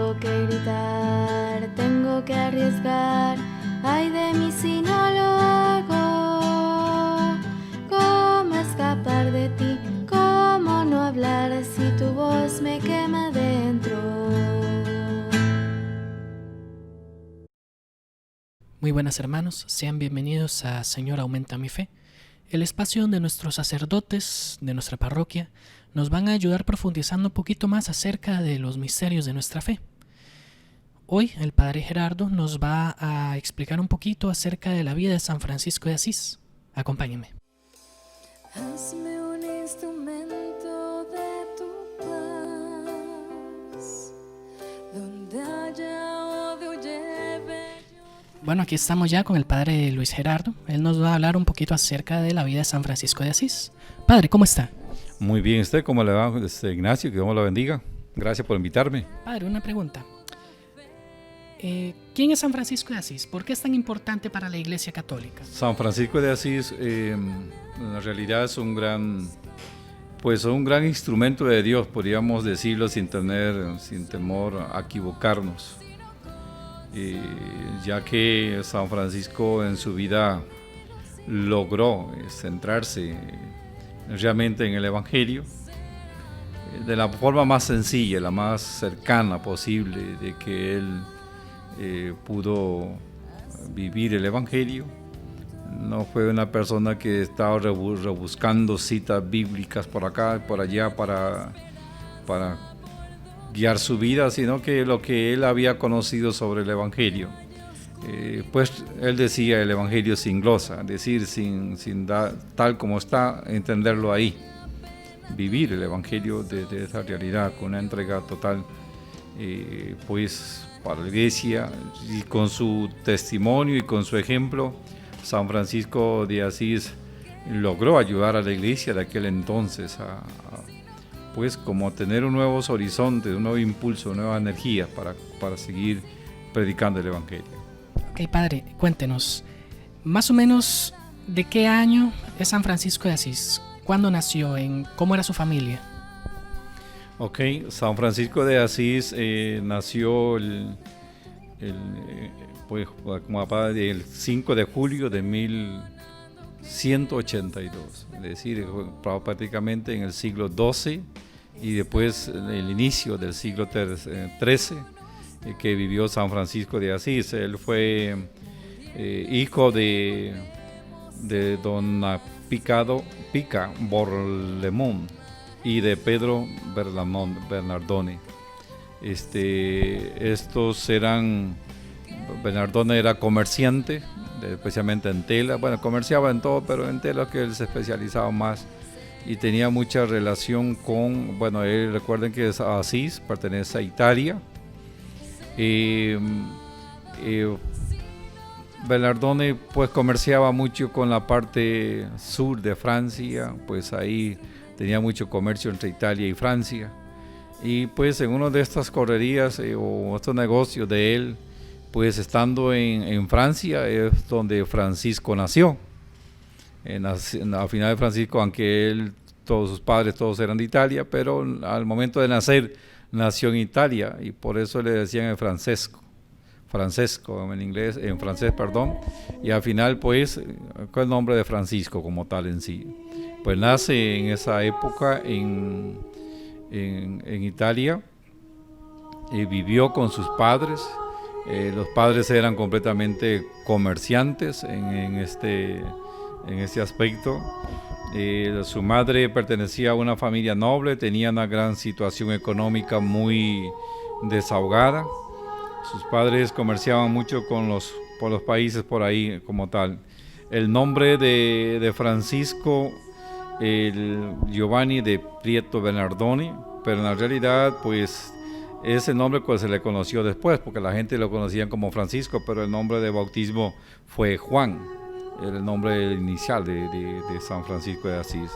tengo que gritar, tengo que arriesgar, ay de mí si no lo hago. ¿Cómo escapar de ti? ¿Cómo no hablar si tu voz me quema dentro? Muy buenas hermanos, sean bienvenidos a Señor Aumenta mi Fe, el espacio donde nuestros sacerdotes de nuestra parroquia nos van a ayudar profundizando un poquito más acerca de los misterios de nuestra fe. Hoy el Padre Gerardo nos va a explicar un poquito acerca de la vida de San Francisco de Asís. Acompáñenme. Hazme un instrumento de tu paz, donde haya odio lleve. Bueno, aquí estamos ya con el Padre Luis Gerardo. Él nos va a hablar un poquito acerca de la vida de San Francisco de Asís. Padre, ¿cómo está? Muy bien, ¿usted cómo le va, Ignacio? Que Dios lo bendiga. Gracias por invitarme. Padre, una pregunta. ¿Quién es San Francisco de Asís? ¿Por qué es tan importante para la Iglesia Católica? San Francisco de Asís, en realidad es un gran instrumento de Dios, podríamos decirlo sin temor a equivocarnos. Ya que San Francisco en su vida logró centrarse realmente en el Evangelio de la forma más sencilla, la más cercana posible, de que él pudo vivir el Evangelio. No fue una persona que estaba rebuscando citas bíblicas por acá y por allá para guiar su vida, sino que lo que él había conocido sobre el Evangelio. Pues él decía el Evangelio sin glosa, es decir, sin tal como está, entenderlo ahí, vivir el Evangelio de esa realidad con una entrega total, pues para la Iglesia, y con su testimonio y con su ejemplo, San Francisco de Asís logró ayudar a la Iglesia de aquel entonces pues como tener un nuevo horizonte, un nuevo impulso, una nueva energía para seguir predicando el Evangelio. Ok, Padre, cuéntenos, más o menos, ¿de qué año es San Francisco de Asís? ¿Cuándo nació? ¿Cómo era su familia? Ok, San Francisco de Asís nació el 5 de julio de 1182, es decir, prácticamente en el siglo XII y después el inicio del siglo XIII, que vivió San Francisco de Asís. Él fue hijo de don Pica Borlemón y de Pedro Bernardone. Bernardone era comerciante, especialmente en tela. Bueno, comerciaba en todo, pero en tela que él se especializaba más y tenía mucha relación con, recuerden que Asís pertenece a Italia. Bernardone pues comerciaba mucho con la parte sur de Francia, pues ahí tenía mucho comercio entre Italia y Francia, y pues en una de estas correrías o estos negocios de él, pues estando en Francia es donde Francisco nació. A final de Francisco, aunque todos sus padres todos eran de Italia, pero al momento de nacer nació en Italia y por eso le decían el Francesco en francés, y al final pues con el nombre de Francisco como tal en sí. Pues nace en esa época en Italia y vivió con sus padres. Los padres eran completamente comerciantes en este aspecto. Su madre pertenecía a una familia noble, tenía una gran situación económica muy desahogada. Sus padres comerciaban mucho por los países por ahí como tal. El nombre de Francisco, Giovanni de Prieto Bernardoni, pero en la realidad pues ese nombre pues se le conoció después, porque la gente lo conocía como Francisco, pero el nombre de bautismo fue Juan, el nombre inicial de San Francisco de Asís.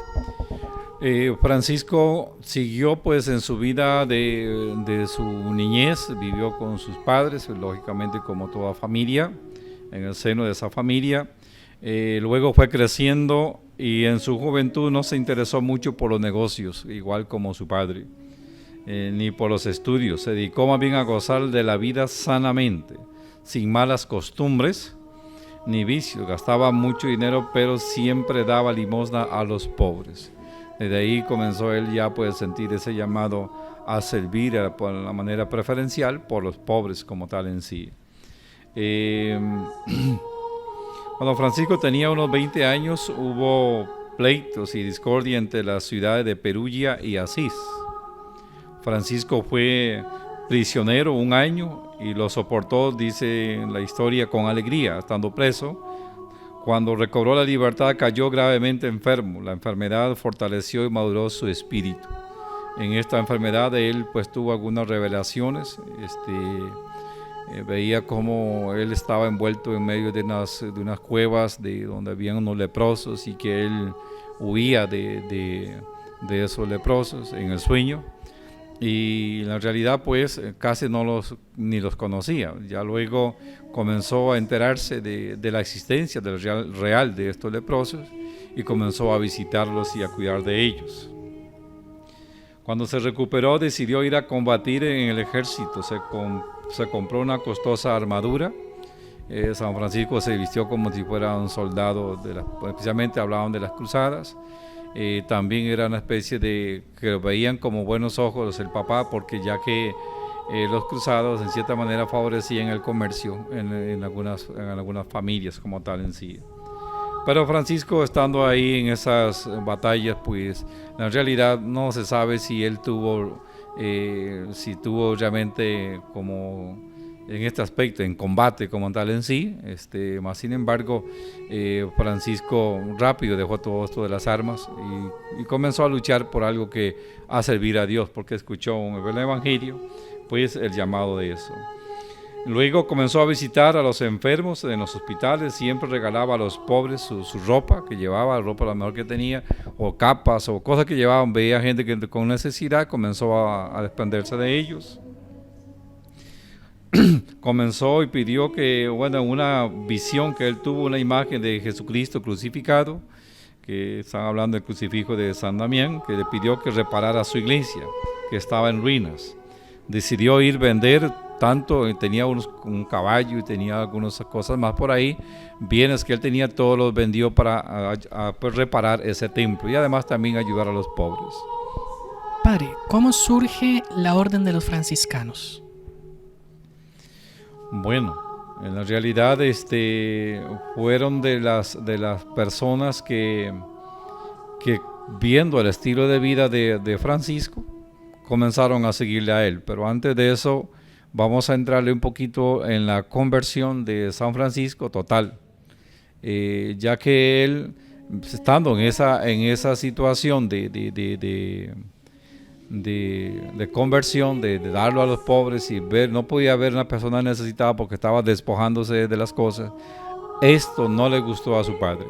Francisco siguió pues en su vida de su niñez, vivió con sus padres, lógicamente como toda familia, en el seno de esa familia. Luego fue creciendo y en su juventud no se interesó mucho por los negocios, igual como su padre. ni por los estudios. Se dedicó más bien a gozar de la vida sanamente, sin malas costumbres ni vicios. Gastaba mucho dinero, pero siempre daba limosna a los pobres. Desde ahí comenzó él ya pues sentir ese llamado a servir por la manera preferencial por los pobres como tal en sí. Cuando Francisco tenía unos 20 años hubo pleitos y discordia entre las ciudades de Perugia y Asís. Francisco fue prisionero un año y lo soportó, dice la historia, con alegría, estando preso. Cuando recobró la libertad cayó gravemente enfermo. La enfermedad fortaleció y maduró su espíritu. En esta enfermedad él pues tuvo algunas revelaciones. Veía cómo él estaba envuelto en medio de unas cuevas donde habían unos leprosos y que él huía de esos leprosos en el sueño. Y en la realidad pues casi ni los conocía. Ya luego comenzó a enterarse de la existencia real de estos leprosos y comenzó a visitarlos y a cuidar de ellos. Cuando se recuperó decidió ir a combatir en el ejército. Se compró una costosa armadura. San Francisco se vistió como si fuera un soldado, especialmente hablaban de las cruzadas. También era una especie de que lo veían como buenos ojos el papá, porque ya que los cruzados en cierta manera favorecían el comercio en algunas familias como tal en sí. Pero Francisco, estando ahí en esas batallas, pues en realidad no se sabe si él tuvo realmente como en este aspecto, en combate como tal en sí, más sin embargo, Francisco rápido dejó todo esto de las armas y comenzó a luchar por algo a servir a Dios, porque escuchó en el Evangelio, pues el llamado de eso. Luego comenzó a visitar a los enfermos en los hospitales, siempre regalaba a los pobres su ropa que llevaba, ropa la mejor que tenía, o capas o cosas que llevaban. Veía gente que con necesidad, comenzó a desprenderse de ellos. Comenzó y pidió una visión que él tuvo, una imagen de Jesucristo crucificado, que están hablando del crucifijo de San Damián, que le pidió que reparara su iglesia, que estaba en ruinas. Decidió ir a vender tanto, tenía un caballo y tenía algunas cosas más por ahí, bienes que él tenía, todos los vendió para pues reparar ese templo y además también ayudar a los pobres. Padre, ¿cómo surge la orden de los franciscanos? Bueno, en la realidad fueron de las personas que viendo el estilo de vida de Francisco comenzaron a seguirle a él. Pero antes de eso vamos a entrarle un poquito en la conversión de San Francisco total, ya que él, estando en esa situación de conversión, de darlo a los pobres y no podía ver una persona necesitada porque estaba despojándose de las cosas, esto no le gustó a su padre.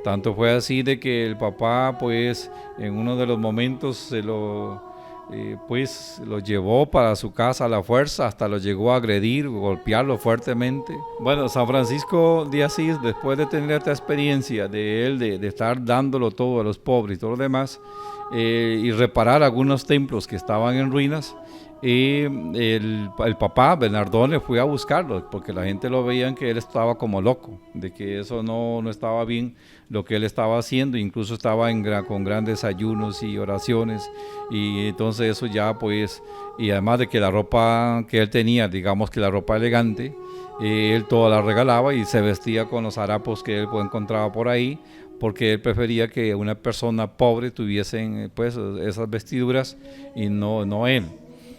Tanto fue así de que el papá pues en uno de los momentos lo llevó para su casa a la fuerza, hasta lo llegó a agredir, golpearlo fuertemente. Bueno, San Francisco de Asís, después de tener esta experiencia de él, de estar dándolo todo a los pobres y todo lo demás, y reparar algunos templos que estaban en ruinas, el papá Bernardone fue a buscarlo, porque la gente lo veían que él estaba como loco, de que eso no estaba bien lo que él estaba haciendo, incluso estaba con grandes ayunos y oraciones, y entonces eso ya pues, y además de que la ropa que él tenía, digamos que la ropa elegante, él toda la regalaba y se vestía con los harapos que él encontraba por ahí, porque él prefería que una persona pobre tuviesen pues esas vestiduras y no él.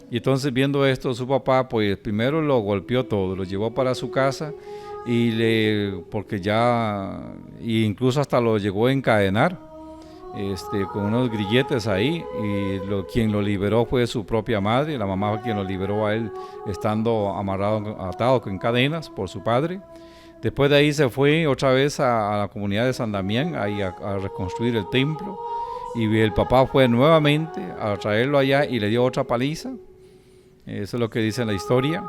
Y entonces viendo esto, su papá pues primero lo golpeó todo, lo llevó para su casa porque incluso hasta lo llegó a encadenar con unos grilletes ahí, y quien lo liberó fue su propia madre. La mamá fue quien lo liberó a él estando atado con cadenas por su padre. Después de ahí se fue otra vez a la comunidad de San Damián a reconstruir el templo, y el papá fue nuevamente a traerlo allá y le dio otra paliza. Eso es lo que dice la historia.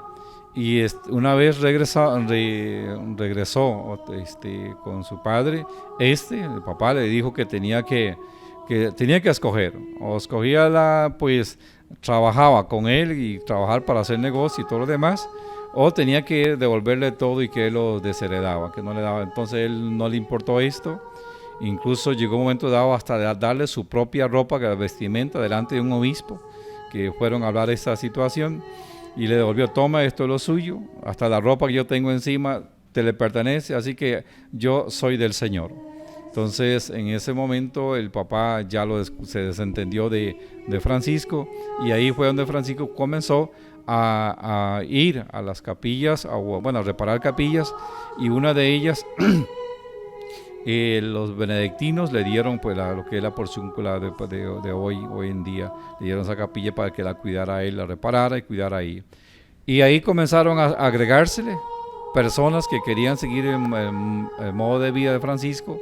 Y una vez regresó con su padre, el papá le dijo que tenía que escoger, o escogía trabajaba con él y trabajar para hacer negocio y todo lo demás, o tenía que devolverle todo y que él lo desheredaba, que no le daba. Entonces él no le importó esto. Incluso llegó un momento dado hasta darle su propia ropa, vestimenta, delante de un obispo, que fueron a hablar de esta situación, y le devolvió: toma, esto es lo suyo, hasta la ropa que yo tengo encima te le pertenece, así que yo soy del Señor. Entonces en ese momento el papá ya se desentendió de Francisco, y ahí fue donde Francisco comenzó a ir a las capillas, a reparar capillas, y una de ellas los benedictinos le dieron pues lo que es la porciúncula de hoy en día, le dieron esa capilla para que la cuidara a él, la reparara y cuidara ahí. Y ahí comenzaron a agregársele personas que querían seguir el modo de vida de Francisco,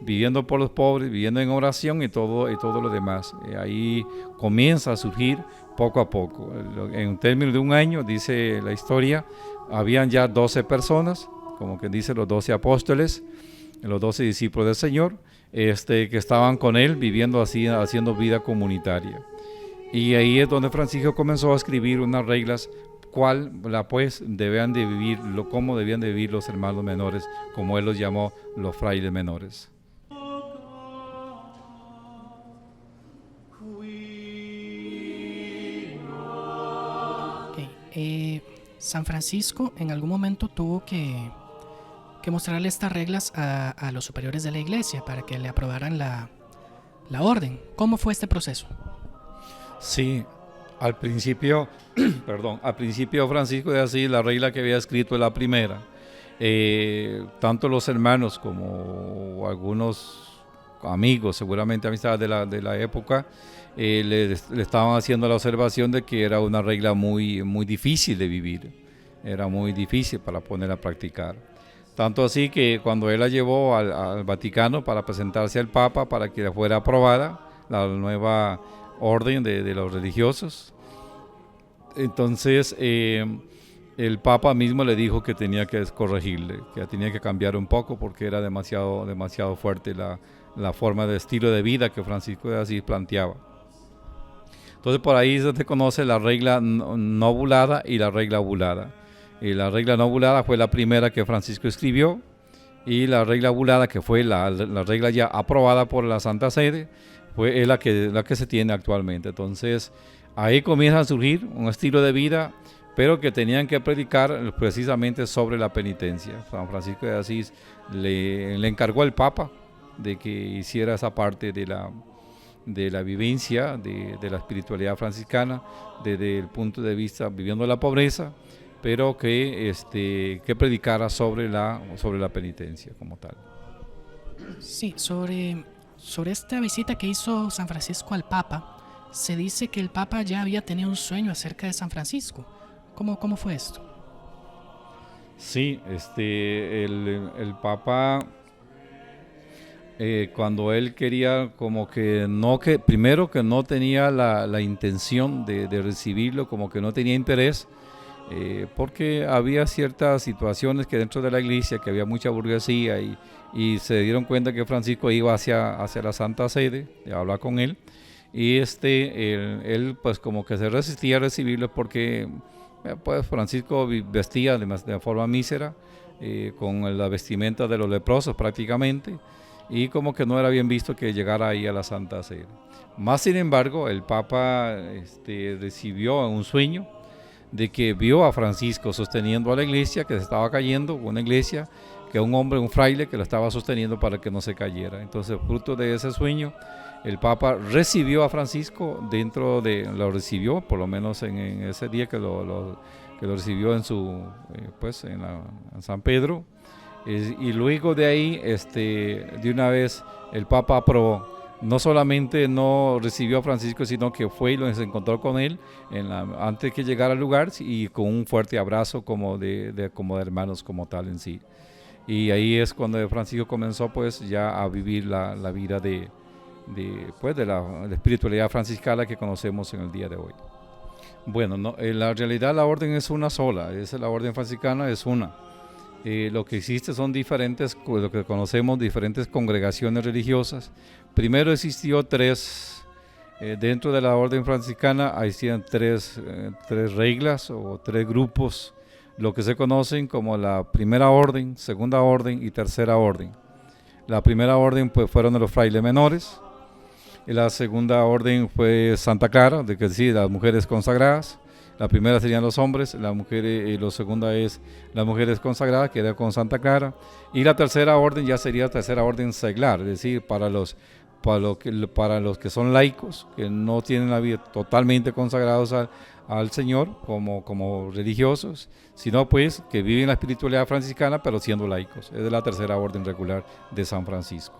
viviendo por los pobres, viviendo en oración y todo lo demás. Ahí comienza a surgir poco a poco. En términos de un año, dice la historia, habían ya 12 personas, como que dice los 12 apóstoles, los 12 discípulos del Señor, que estaban con él viviendo así, haciendo vida comunitaria. Y ahí es donde Francisco comenzó a escribir unas reglas, debían de vivir, cómo debían de vivir los hermanos menores, como él los llamó los frailes menores. San Francisco en algún momento tuvo que mostrarle estas reglas a los superiores de la iglesia para que le aprobaran la orden. ¿Cómo fue este proceso? Sí, al principio Francisco de Asís, la regla que había escrito es la primera. Tanto los hermanos como algunos amigos, seguramente amistades de la época, le estaban haciendo la observación de que era una regla muy, muy difícil de vivir, era muy difícil para ponerla a practicar. Tanto así que cuando él la llevó al Vaticano para presentarse al Papa para que fuera aprobada la nueva orden de los religiosos, entonces el Papa mismo le dijo que tenía que corregirle, que tenía que cambiar un poco porque era demasiado fuerte la forma de estilo de vida que Francisco de Asís planteaba. Entonces por ahí se conoce la regla no bulada y la regla bulada. Y la regla no bulada fue la primera que Francisco escribió, y la regla bulada, que fue la regla ya aprobada por la Santa Sede, es la que se tiene actualmente. Entonces ahí comienza a surgir un estilo de vida, pero que tenían que predicar precisamente sobre la penitencia. San Francisco de Asís le encargó al Papa de que hiciera esa parte de la vivencia de la espiritualidad franciscana desde el punto de vista viviendo la pobreza, pero que predicara sobre la penitencia como tal. Sí, sobre esta visita que hizo San Francisco al Papa, se dice que el Papa ya había tenido un sueño acerca de San Francisco. ¿Cómo fue esto? Sí, el Papa, cuando él quería primero que no tenía la intención de recibirlo, como que no tenía interés, porque había ciertas situaciones que dentro de la iglesia, que había mucha burguesía, y se dieron cuenta que Francisco iba hacia la Santa Sede a hablar con él, y él pues como que se resistía a recibirlo porque pues Francisco vestía de forma mísera, con la vestimenta de los leprosos prácticamente, y como que no era bien visto que llegara ahí a la Santa Sede. Más sin embargo, el Papa recibió un sueño de que vio a Francisco sosteniendo a la iglesia que se estaba cayendo, una iglesia que un fraile que la estaba sosteniendo para que no se cayera. Entonces, fruto de ese sueño, el Papa recibió a Francisco lo recibió por lo menos en ese día que lo recibió en San Pedro, y luego de ahí, de una vez el Papa aprobó. No solamente no recibió a Francisco, sino que fue y se encontró con él antes que llegara al lugar, y con un fuerte abrazo como de hermanos como tal en sí. Y ahí es cuando Francisco comenzó pues ya a vivir la vida de la espiritualidad franciscana que conocemos en el día de hoy. Bueno, no, en la realidad la orden es una sola, la orden franciscana es una. Lo que existe son lo que conocemos, diferentes congregaciones religiosas. Primero existió tres Dentro de la orden franciscana existían tres reglas o tres grupos, lo que se conocen como la primera orden, segunda orden y tercera orden. La primera orden pues fueron de los frailes menores, y la segunda orden fue Santa Clara, de que sí, las mujeres consagradas. La primera serían los hombres, la segunda es las mujeres consagradas, que era con Santa Clara, y la tercera orden ya sería tercera orden seglar, es decir, para los que son laicos, que no tienen la vida totalmente consagrados al Señor como religiosos, sino pues que viven la espiritualidad franciscana pero siendo laicos. Es de la tercera orden regular de San Francisco.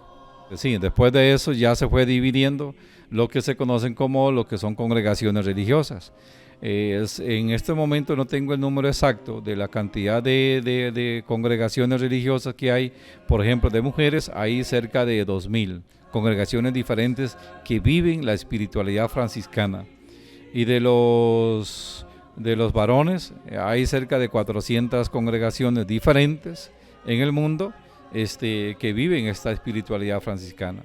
Sí, después de eso ya se fue dividiendo lo que se conocen como lo que son congregaciones religiosas. En este momento no tengo el número exacto de la cantidad de congregaciones religiosas que hay. Por ejemplo, de mujeres hay cerca de 2000 congregaciones diferentes que viven la espiritualidad franciscana, y de los varones hay cerca de 400 congregaciones diferentes en el mundo que viven esta espiritualidad franciscana.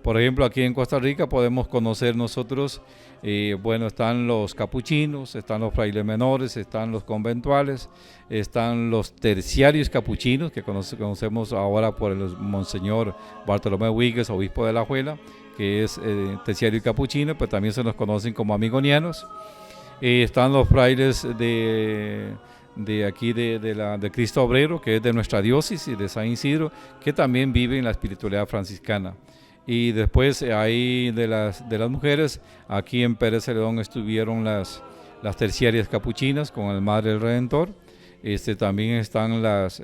Por ejemplo, aquí en Costa Rica podemos conocer nosotros, están los capuchinos, están los frailes menores, están los conventuales, están los terciarios capuchinos, que conocemos ahora por el Monseñor Bartolomé Huíguez, obispo de Alajuela, que es terciario y capuchino, pero también se nos conocen como amigonianos. Están los frailes de aquí de Cristo Obrero, que es de nuestra diócesis de San Isidro, que también viven la espiritualidad franciscana. Y después ahí de las mujeres, aquí en Pérez Celedón estuvieron las terciarias capuchinas con el Madre del Redentor. También están las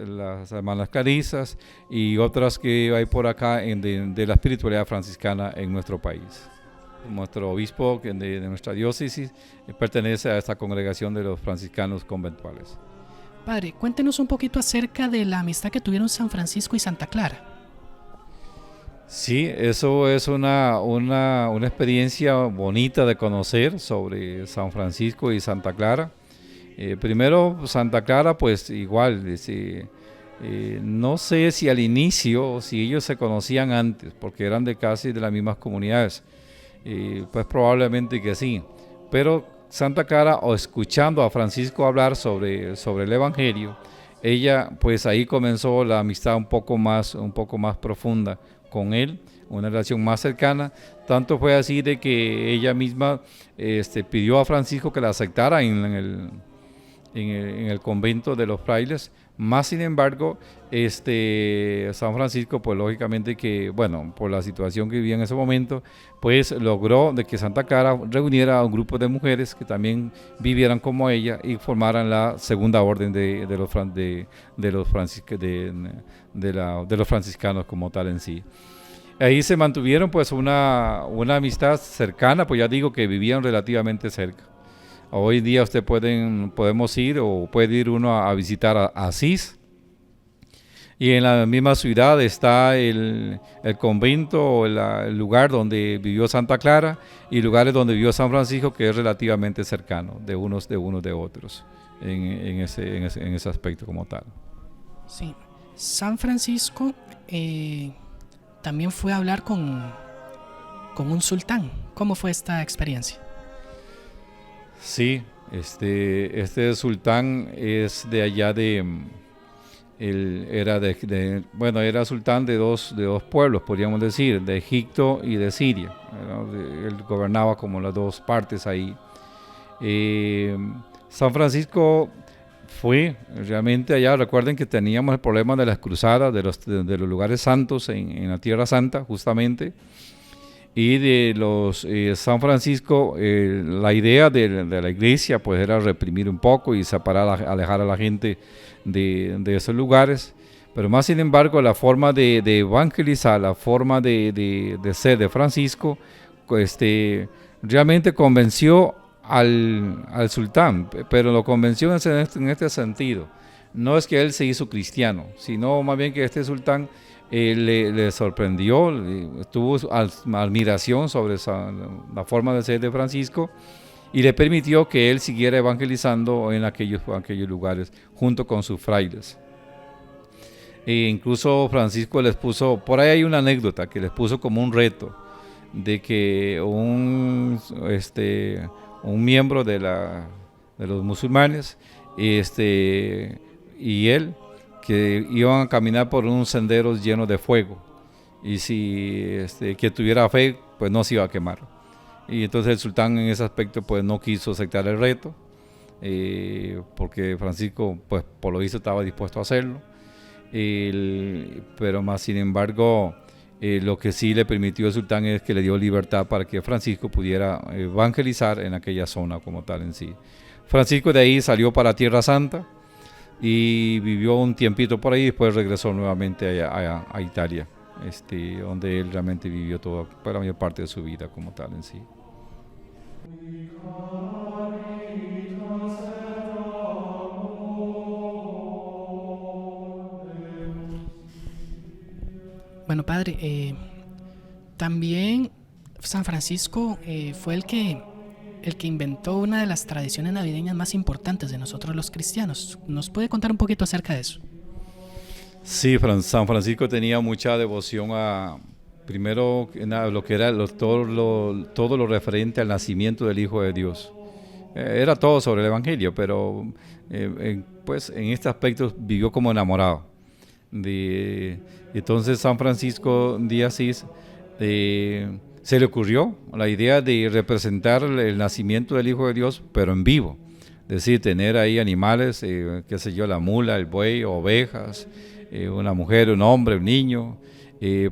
hermanas Clarisas y otras que hay por acá de la espiritualidad franciscana en nuestro país. Nuestro obispo de nuestra diócesis pertenece a esta congregación de los franciscanos conventuales. Padre, cuéntenos un poquito acerca de la amistad que tuvieron San Francisco y Santa Clara. Sí, eso es una experiencia bonita de conocer sobre San Francisco y Santa Clara. Primero, Santa Clara, pues igual, no sé si al inicio, si ellos se conocían antes, porque eran casi de las mismas comunidades, pues probablemente que sí. Pero Santa Clara, o escuchando a Francisco hablar sobre el Evangelio, ella, pues ahí comenzó la amistad un poco más profunda con él, una relación más cercana. Tanto fue así de que ella misma pidió a Francisco que la aceptara en el convento de los frailes. Más sin embargo, San Francisco, pues lógicamente que, por la situación que vivía en ese momento, pues logró de que Santa Clara reuniera a un grupo de mujeres que también vivieran como ella y formaran la segunda orden de los franciscanos como tal en sí. Ahí se mantuvieron pues una amistad cercana, pues ya digo que vivían relativamente cerca. Hoy día podemos ir o puede ir uno a visitar a Asís, y en la misma ciudad está el convento o el lugar donde vivió Santa Clara, y lugares donde vivió San Francisco, que es relativamente cercano de unos de otros en ese aspecto como tal. Sí, San Francisco también fue a hablar con un sultán. ¿Cómo fue esta experiencia? Sí, este sultán es de allá era sultán de dos pueblos, podríamos decir, de Egipto y de Siria. Él gobernaba como las dos partes ahí. San Francisco fue realmente allá. Recuerden que teníamos el problema de las cruzadas, de los lugares santos en la Tierra Santa, justamente. Y de San Francisco, la idea de la iglesia pues era reprimir un poco y alejar a la gente de esos lugares. Pero más sin embargo, la forma de evangelizar, la forma de ser de Francisco, realmente convenció al sultán, pero lo convenció en este sentido. No es que él se hizo cristiano, sino más bien que este sultán le sorprendió, tuvo admiración sobre la forma de ser de Francisco, y le permitió que él siguiera evangelizando en aquellos lugares junto con sus frailes. E incluso Francisco les puso, por ahí hay una anécdota que les puso como un reto, de que un miembro de los musulmanes y él, que iban a caminar por unos senderos llenos de fuego, y si que tuviera fe, pues no se iba a quemar. Y entonces el sultán en ese aspecto pues no quiso aceptar el reto, porque Francisco pues por lo visto estaba dispuesto a hacerlo, pero más sin embargo lo que sí le permitió el sultán es que le dio libertad para que Francisco pudiera evangelizar en aquella zona como tal en sí. Francisco de ahí salió para Tierra Santa y vivió un tiempito por ahí, y después regresó nuevamente a Italia, donde él realmente vivió toda la mayor parte de su vida como tal en sí. Bueno, padre, también San Francisco fue el que inventó una de las tradiciones navideñas más importantes de nosotros los cristianos. ¿Nos puede contar un poquito acerca de eso? Sí, San Francisco tenía mucha devoción primero lo que era todo lo referente al nacimiento del Hijo de Dios. Era todo sobre el Evangelio, pero pues en este aspecto vivió como enamorado. Entonces San Francisco de Asís se le ocurrió la idea de representar el nacimiento del Hijo de Dios, pero en vivo. Es decir, tener ahí animales, qué sé yo, la mula, el buey, ovejas, una mujer, un hombre, un niño,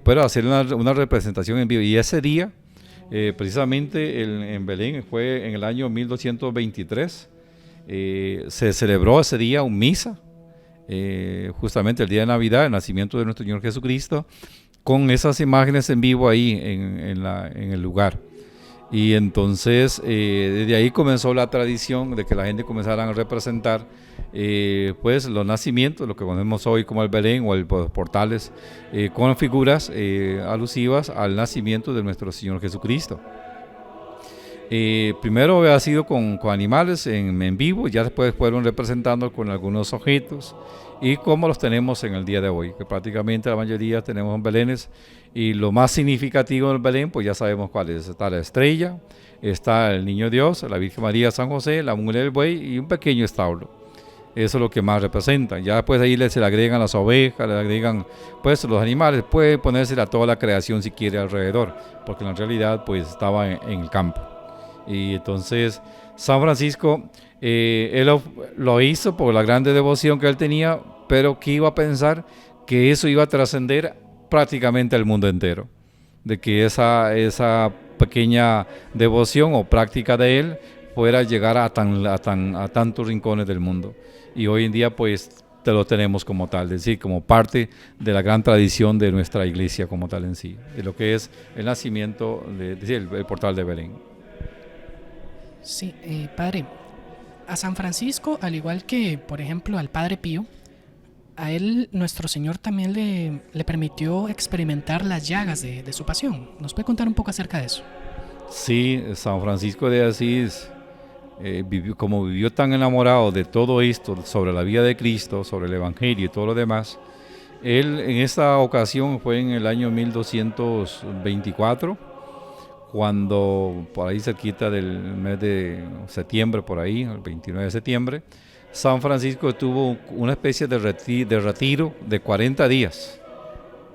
pero hacer una representación en vivo. Y ese día, precisamente en Belén, fue en el año 1223, se celebró ese día una misa, justamente el día de Navidad, el nacimiento de nuestro Señor Jesucristo, con esas imágenes en vivo ahí en el lugar. Y entonces desde ahí comenzó la tradición de que la gente comenzara a representar pues los nacimientos, lo que conocemos hoy como el Belén o los portales, con figuras alusivas al nacimiento de nuestro Señor Jesucristo. Primero había sido con animales en vivo, ya después fueron representando con algunos objetos, y como los tenemos en el día de hoy, que prácticamente la mayoría tenemos en Belénes, y lo más significativo del Belén, pues ya sabemos cuál es. Está la estrella, está el Niño Dios, la Virgen María, San José, la mula del buey y un pequeño establo. Eso es lo que más representan. Ya después de ahí se le agregan las ovejas, le agregan pues los animales, puede ponerse a toda la creación si quiere alrededor, porque en realidad pues estaba en el campo. Y entonces San Francisco él lo hizo por la grande devoción que él tenía, pero que iba a pensar que eso iba a trascender prácticamente al mundo entero, de que esa pequeña devoción o práctica de él fuera a llegar a tantos rincones del mundo. Y hoy en día pues te lo tenemos como tal, es decir, como parte de la gran tradición de nuestra iglesia como tal en sí, de lo que es el nacimiento, el portal de Belén. Sí, padre, a San Francisco, al igual que, por ejemplo, al Padre Pío, a él nuestro Señor también le permitió experimentar las llagas de su pasión. ¿Nos puede contar un poco acerca de eso? Sí, San Francisco de Asís vivió tan enamorado de todo esto, sobre la vida de Cristo, sobre el Evangelio y todo lo demás. Él en esta ocasión fue en el año 1224, cuando por ahí cerquita del mes de septiembre, por ahí, el 29 de septiembre, San Francisco tuvo una especie de retiro de 40 días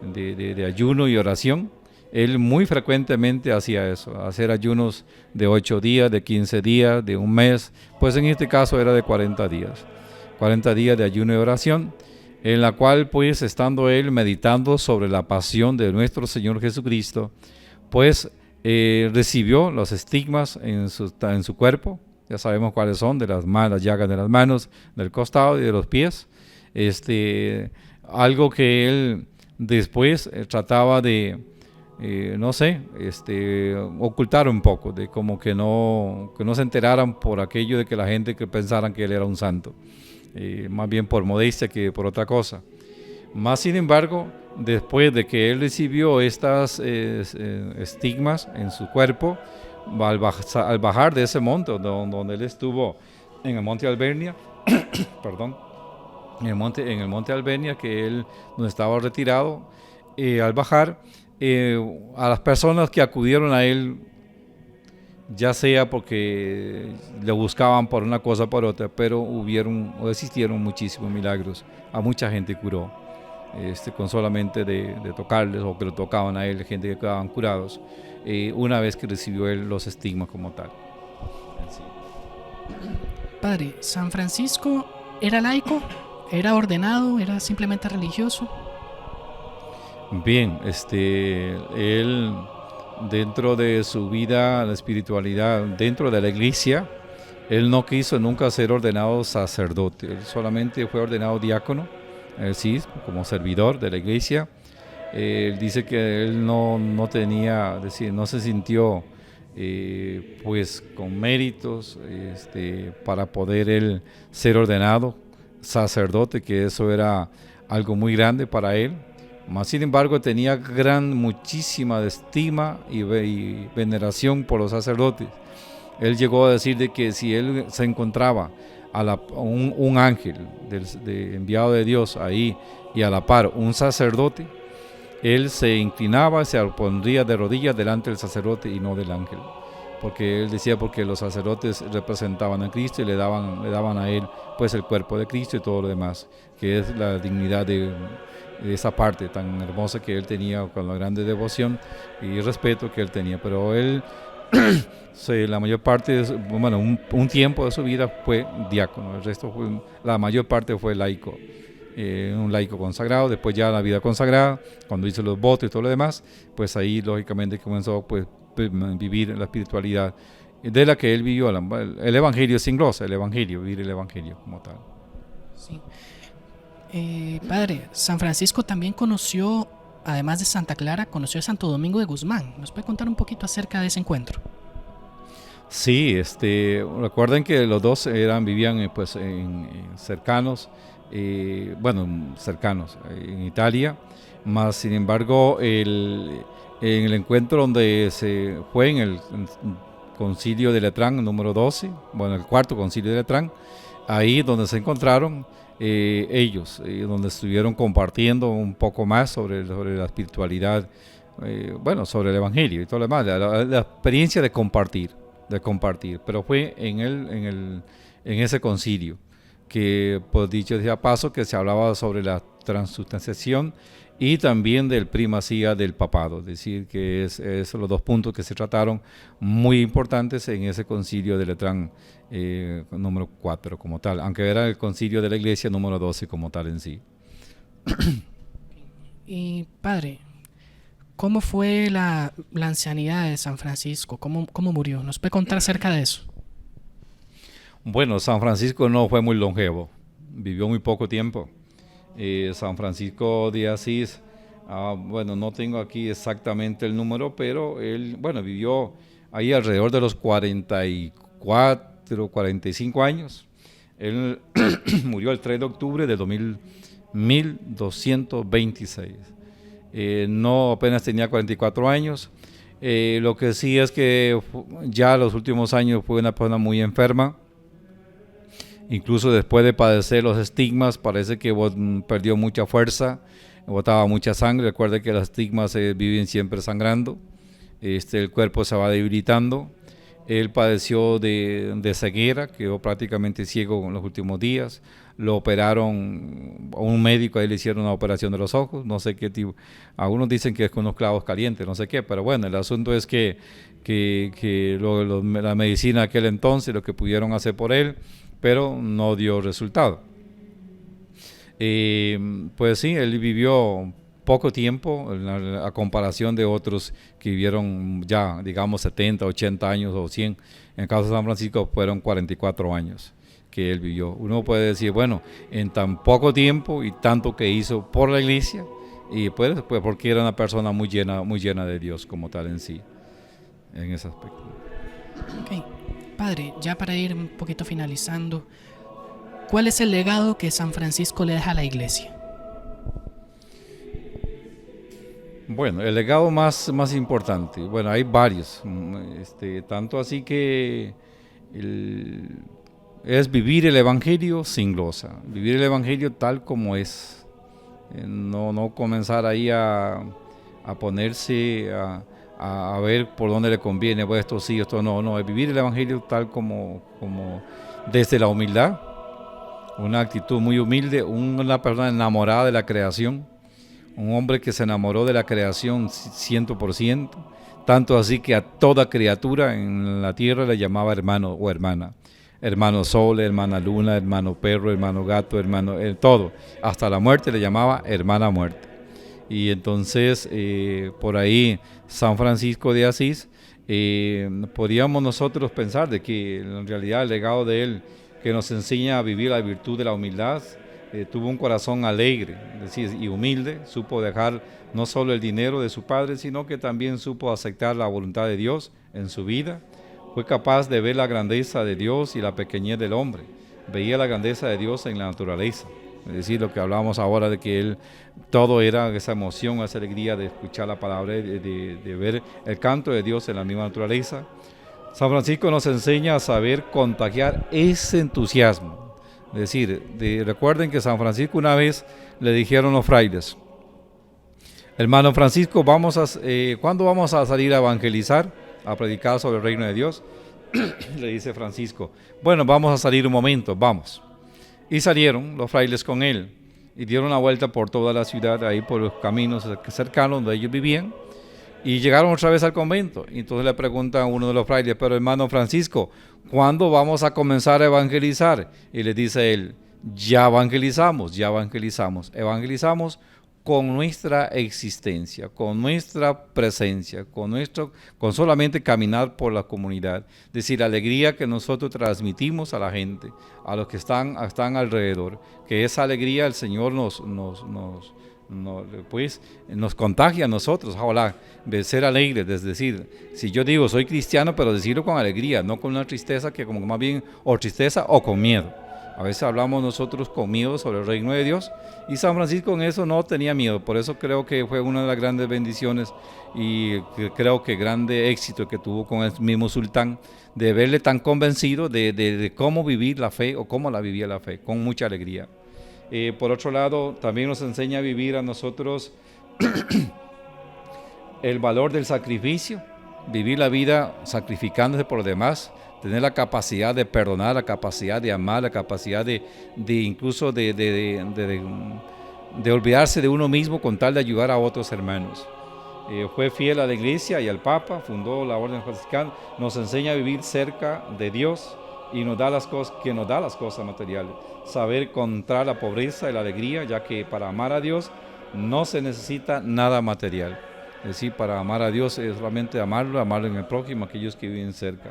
de ayuno y oración. Él muy frecuentemente hacía eso, hacer ayunos de 8 días, de 15 días, de un mes, pues en este caso era de 40 días. 40 días de ayuno y oración, en la cual pues estando él meditando sobre la pasión de nuestro Señor Jesucristo, pues recibió los estigmas en su cuerpo. Ya sabemos cuáles son, de las llagas de las manos, del costado y de los pies. Algo que él después trataba de, ocultar un poco, de como que no se enteraran por aquello de que la gente que pensaran que él era un santo, más bien por modestia que por otra cosa. Más sin embargo, después de que él recibió estas estigmas en su cuerpo, al bajar de ese monte donde él estuvo, en el monte Albernia, perdón, en el monte Albernia, que él donde estaba retirado, al bajar, a las personas que acudieron a él, ya sea porque le buscaban por una cosa o por otra, pero existieron muchísimos milagros. A mucha gente curó, con solamente de tocarles, o que lo tocaban a él, gente que quedaban curados, una vez que recibió él los estigmas como tal. Sí. Padre, ¿San Francisco era laico? ¿Era ordenado? ¿Era simplemente religioso? Bien, él, dentro de su vida, la espiritualidad, dentro de la iglesia, él no quiso nunca ser ordenado sacerdote. Él solamente fue ordenado diácono, sí, como servidor de la iglesia. Él dice que él no tenía, decir, no se sintió pues con méritos para poder él ser ordenado sacerdote, que eso era algo muy grande para él. Mas sin embargo tenía muchísima estima y veneración por los sacerdotes. Él llegó a decir de que si él se encontraba un ángel enviado de Dios ahí, y a la par un sacerdote, él se inclinaba, se pondría de rodillas delante del sacerdote y no del ángel, porque él decía, porque los sacerdotes representaban a Cristo y le daban a él pues el cuerpo de Cristo y todo lo demás, que es la dignidad de esa parte tan hermosa que él tenía, con la grande devoción y respeto que él tenía. Pero él la mayor parte, un tiempo de su vida fue diácono, el resto la mayor parte fue laico. Un laico consagrado. Después ya la vida consagrada, cuando hizo los votos y todo lo demás, pues ahí lógicamente comenzó pues vivir la espiritualidad de la que él vivió, el evangelio sin glosa, vivir el evangelio como tal. Sí. Padre, San Francisco también conoció, además de Santa Clara, conoció a Santo Domingo de Guzmán. ¿Nos puede contar un poquito acerca de ese encuentro? Sí, recuerden que los dos vivían pues cercanos, cercanos en Italia, más sin embargo en el encuentro donde se fue en el concilio de Letrán número 12, el cuarto concilio de Letrán, ahí donde se encontraron ellos, donde estuvieron compartiendo un poco más sobre la espiritualidad, sobre el evangelio y todo lo demás, la experiencia de compartir, pero fue en ese concilio que, por dicho sea paso, que se hablaba sobre la transustanciación y también del primacía del papado, es decir, que es los dos puntos que se trataron muy importantes en ese concilio de Letrán número 4 como tal, aunque era el concilio de la iglesia número 12 como tal en sí. Y padre, ¿cómo fue la ancianidad de San Francisco? ¿Cómo murió? ¿Nos puede contar acerca de eso? Bueno, San Francisco no fue muy longevo, vivió muy poco tiempo. San Francisco de Asís, no tengo aquí exactamente el número, pero él, vivió ahí alrededor de los 44, 45 años. Él murió el 3 de octubre de 1226. No apenas tenía 44 años. Lo que sí es que ya los últimos años fue una persona muy enferma. Incluso después de padecer los estigmas, parece que perdió mucha fuerza, botaba mucha sangre. Recuerde que los estigmas viven siempre sangrando. El cuerpo se va debilitando. Él padeció de ceguera, quedó prácticamente ciego en los últimos días. Lo operaron, a un médico ahí le hicieron una operación de los ojos, no sé qué tipo. Algunos dicen que es con unos clavos calientes, no sé qué, pero bueno, el asunto es que la medicina de aquel entonces, lo que pudieron hacer por él, pero no dio resultado. Pues sí, él vivió poco tiempo a comparación de otros que vivieron ya, digamos, 70, 80 años o 100. En el caso de San Francisco fueron 44 años que él vivió. Uno puede decir, bueno, en tan poco tiempo y tanto que hizo por la iglesia, y pues porque era una persona muy llena de Dios como tal en sí, en ese aspecto. Ok, padre, ya para ir un poquito finalizando, ¿cuál es el legado que San Francisco le deja a la iglesia? Bueno, el legado más importante, hay varios, tanto así que es vivir el evangelio sin glosa, vivir el evangelio tal como es, no comenzar ahí a ponerse a ver por dónde le conviene, pues esto sí, esto no, es vivir el Evangelio tal como desde la humildad, una actitud muy humilde, una persona enamorada de la creación, un hombre que se enamoró de la creación 100%, tanto así que a toda criatura en la tierra le llamaba hermano o hermana. Hermano sol, hermana luna, hermano perro, hermano gato, hermano todo. Hasta la muerte le llamaba hermana muerte. Y entonces por ahí San Francisco de Asís, podríamos nosotros pensar de que en realidad el legado de él, que nos enseña a vivir la virtud de la humildad, tuvo un corazón alegre, es decir, y humilde, supo dejar no solo el dinero de su padre, sino que también supo aceptar la voluntad de Dios en su vida. Fue capaz de ver la grandeza de Dios y la pequeñez del hombre. Veía la grandeza de Dios en la naturaleza. Es decir, lo que hablábamos ahora de que él, todo era esa emoción, esa alegría de escuchar la palabra, de ver el canto de Dios en la misma naturaleza. San Francisco nos enseña a saber contagiar ese entusiasmo. Es decir, recuerden que San Francisco una vez le dijeron los frailes: hermano Francisco, ¿cuándo vamos a salir a evangelizar, a predicar sobre el reino de Dios? Le dice Francisco: bueno, vamos a salir un momento, vamos. Y salieron los frailes con él y dieron una vuelta por toda la ciudad, ahí por los caminos cercanos donde ellos vivían, y llegaron otra vez al convento. Y entonces le preguntan a uno de los frailes: pero hermano Francisco, ¿cuándo vamos a comenzar a evangelizar? Y le dice él: ya evangelizamos, evangelizamos con nuestra existencia, con nuestra presencia, con solamente caminar por la comunidad. Es decir, la alegría que nosotros transmitimos a la gente, a los que están alrededor, que esa alegría el Señor nos contagia a nosotros, ojalá, de ser alegres, es decir, si yo digo soy cristiano, pero decirlo con alegría, no con una tristeza que como más bien, o tristeza o con miedo. A veces hablamos nosotros con miedo sobre el reino de Dios, y San Francisco en eso no tenía miedo. Por eso creo que fue una de las grandes bendiciones y creo que grande éxito que tuvo con el mismo sultán, de verle tan convencido de cómo vivir la fe o cómo la vivía la fe, con mucha alegría. Por otro lado, también nos enseña a vivir a nosotros el valor del sacrificio, vivir la vida sacrificándose por los demás, tener la capacidad de perdonar, la capacidad de amar, la capacidad de incluso de olvidarse de uno mismo con tal de ayudar a otros hermanos. Fue fiel a la iglesia y al Papa, fundó la Orden Franciscana, nos enseña a vivir cerca de Dios y nos da las cosas materiales. Saber contra la pobreza y la alegría, ya que para amar a Dios no se necesita nada material. Es decir, para amar a Dios es solamente amarlo en el prójimo, aquellos que viven cerca.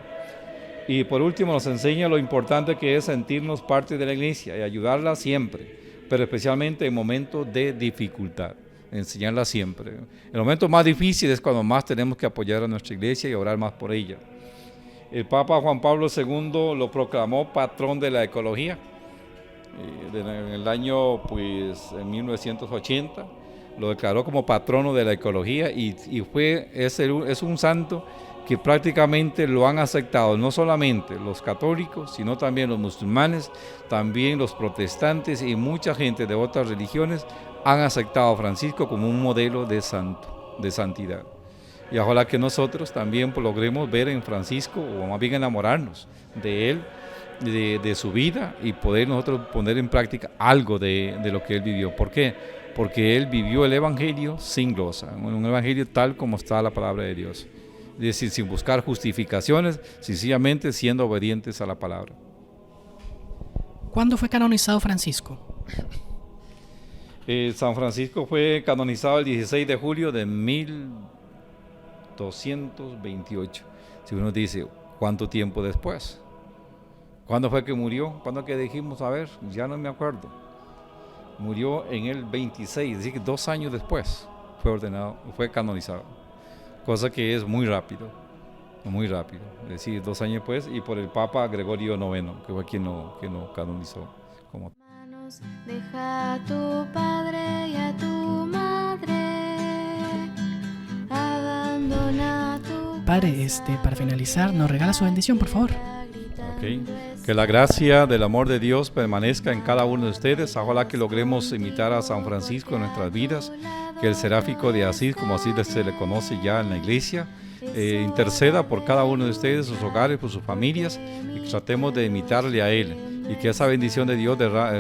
Y por último nos enseña lo importante que es sentirnos parte de la iglesia y ayudarla siempre, pero especialmente en momentos de dificultad, enseñarla siempre. El momento más difícil es cuando más tenemos que apoyar a nuestra iglesia y orar más por ella. El Papa Juan Pablo II lo proclamó patrón de la ecología en el año, en 1980, lo declaró como patrono de la ecología y es un santo que prácticamente lo han aceptado no solamente los católicos, sino también los musulmanes, también los protestantes y mucha gente de otras religiones han aceptado a Francisco como un modelo de santo, de santidad. Y ojalá que nosotros también logremos ver en Francisco, o más bien enamorarnos de él, de su vida, y poder nosotros poner en práctica algo de lo que él vivió. ¿Por qué? Porque él vivió el Evangelio sin glosa, un Evangelio tal como está la palabra de Dios. Es decir, sin buscar justificaciones, sencillamente siendo obedientes a la palabra. ¿Cuándo fue canonizado Francisco? San Francisco fue canonizado el 16 de julio de 1228. Si uno dice, ¿cuánto tiempo después? ¿Cuándo fue que murió? ¿Cuándo que dijimos? A ver, ya no me acuerdo. Murió en el 26, es decir, que 2 años después fue canonizado. Cosa que es muy rápido, es decir, 2 años después, y por el Papa Gregorio IX, que fue quien lo canonizó. Deja a tu padre y a tu madre, abandona tu Padre, para finalizar, nos regala su bendición, por favor. Ok. Que la gracia del amor de Dios permanezca en cada uno de ustedes. Ojalá que logremos imitar a San Francisco en nuestras vidas. Que el seráfico de Asís, como así se le conoce ya en la iglesia, interceda por cada uno de ustedes, sus hogares, por sus familias, y que tratemos de imitarle a Él. Y que esa bendición de Dios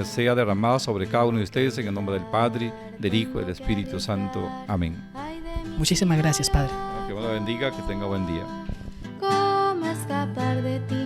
sea derramada sobre cada uno de ustedes en el nombre del Padre, del Hijo y del Espíritu Santo. Amén. Muchísimas gracias, Padre. Que Dios la bendiga, que tenga buen día. ¿Cómo escapar de ti?